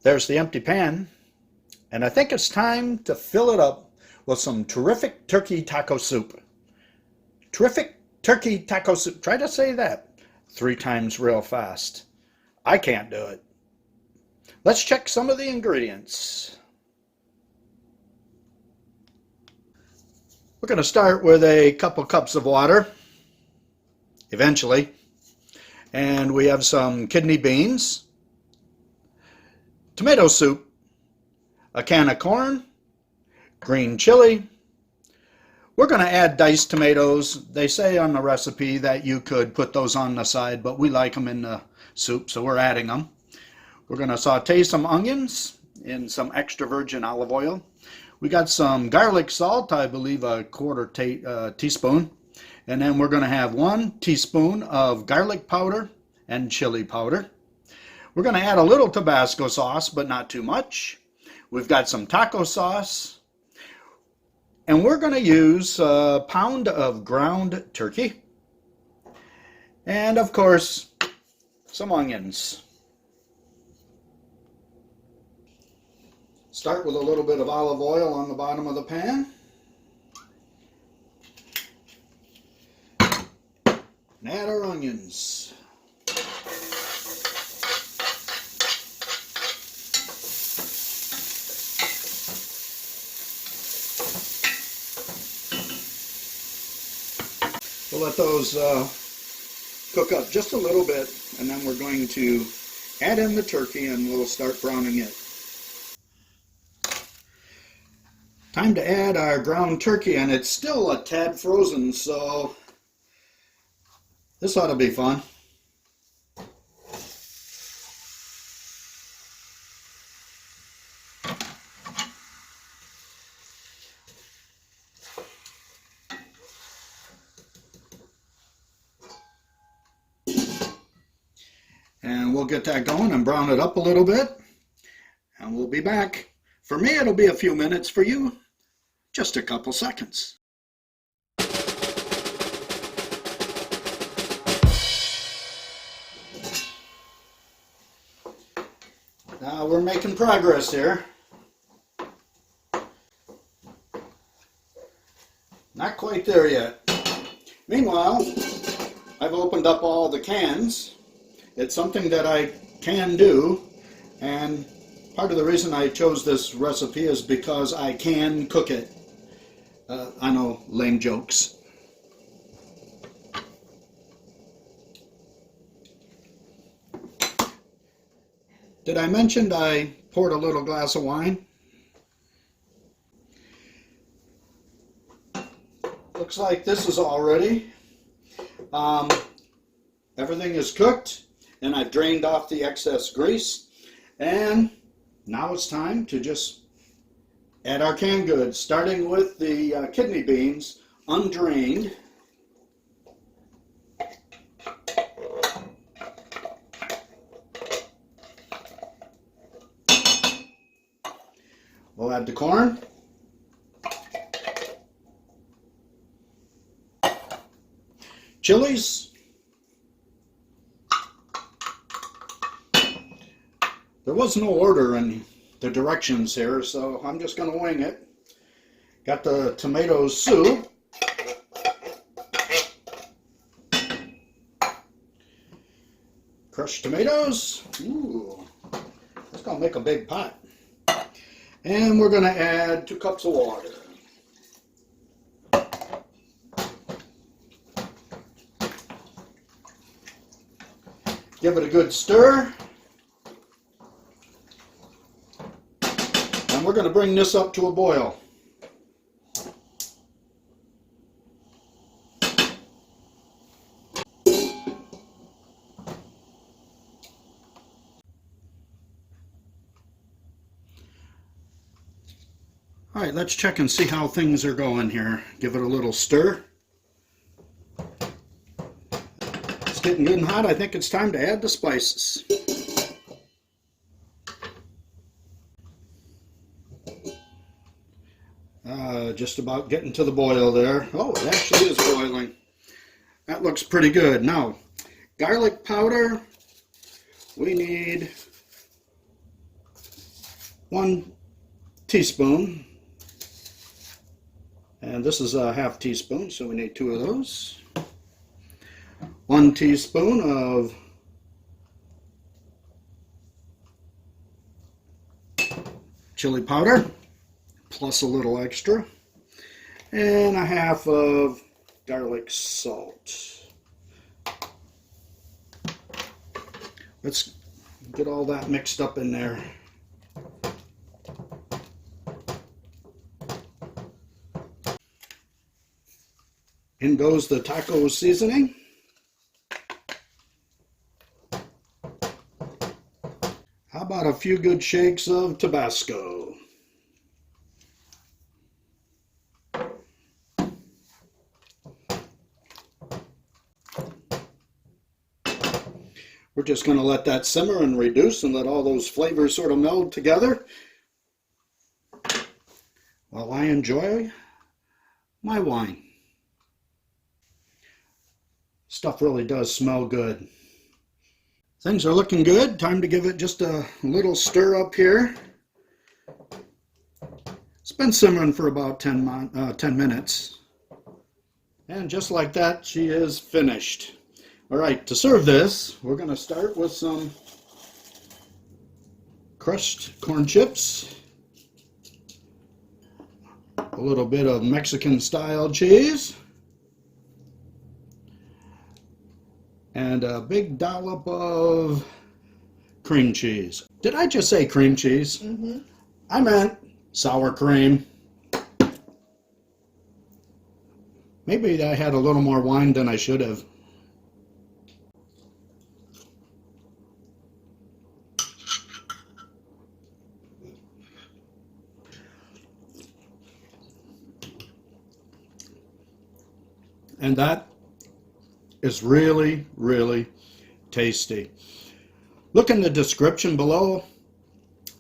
There's the empty pan, and I think it's time to fill it up with some terrific turkey taco soup. Terrific turkey taco soup. Try to say that 3 times real fast. I can't do it. Let's check some of the ingredients. We're going to start with a couple cups of water, eventually. And we have some kidney beans, tomato soup, a can of corn, green chili. We're going to add diced tomatoes. They say on the recipe that you could put those on the side, but we like them in the soup, so we're adding them. We're going to saute some onions in some extra virgin olive oil. We got some garlic salt, I believe a quarter teaspoon. And then we're going to have 1 teaspoon of garlic powder and chili powder. We're going to add a little Tabasco sauce, but not too much. We've got some taco sauce. And we're going to use a pound of ground turkey. And of course, some onions. Start with a little bit of olive oil on the bottom of the pan. And add our onions. We'll let those cook up just a little bit, and then we're going to add in the turkey and we'll start browning it. Time to add our ground turkey, and it's still a tad frozen, so this ought to be fun. And we'll get that going and brown it up a little bit, and we'll be back. For me, it'll be a few minutes. For you, just a couple seconds. Now we're making progress here. Not quite there yet. Meanwhile, I've opened up all the cans. It's something that I can do, and part of the reason I chose this recipe is because I can cook it. I know, lame jokes. Did I mention I poured a little glass of wine? Looks like this is all ready. Everything is cooked, and I've drained off the excess grease. And now it's time to just add our canned goods, starting with the kidney beans, undrained. We'll add the corn. Chilies. There was no order in the directions here, so I'm just going to wing it. Got the tomato soup. Crushed tomatoes. Ooh, that's going to make a big pot. And we're going to add 2 cups of water. Give it a good stir. And we're going to bring this up to a boil. All right, let's check and see how things are going here. Give it a little stir. It's getting good and hot. I think it's time to add the spices. Just about getting to the boil there. Oh, it actually is boiling. That looks pretty good. Now, garlic powder. We need 1 teaspoon, and this is a half teaspoon, so we need 2 of those. 1 teaspoon of chili powder, plus a little extra, and a half of garlic salt. Let's get all that mixed up in there. In goes the taco seasoning. How about a few good shakes of Tabasco? We're just going to let that simmer and reduce and let all those flavors sort of meld together while I enjoy my wine. Stuff really does smell good. Things are looking good. Time to give it just a little stir up here. It's been simmering for about 10 minutes. And just like that, she is finished. All right, to serve this, we're going to start with some crushed corn chips, a little bit of Mexican style cheese, and a big dollop of cream cheese. Did I just say cream cheese? Mm-hmm. I meant sour cream. Maybe I had a little more wine than I should have. And that is really, really tasty. Look in the description below.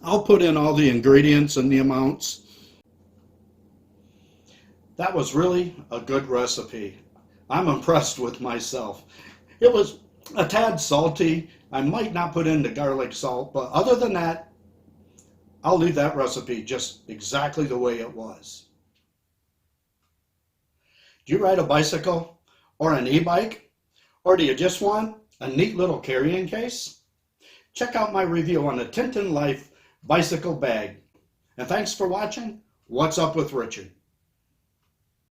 I'll put in all the ingredients and the amounts. That was really a good recipe. I'm impressed with myself. It was a tad salty. I might not put in the garlic salt, but other than that, I'll leave that recipe just exactly the way it was. Do you ride a bicycle or an e-bike? Or do you just want a neat little carrying case? Check out my review on the Tintin Life bicycle bag. And thanks for watching What's Up with Richard.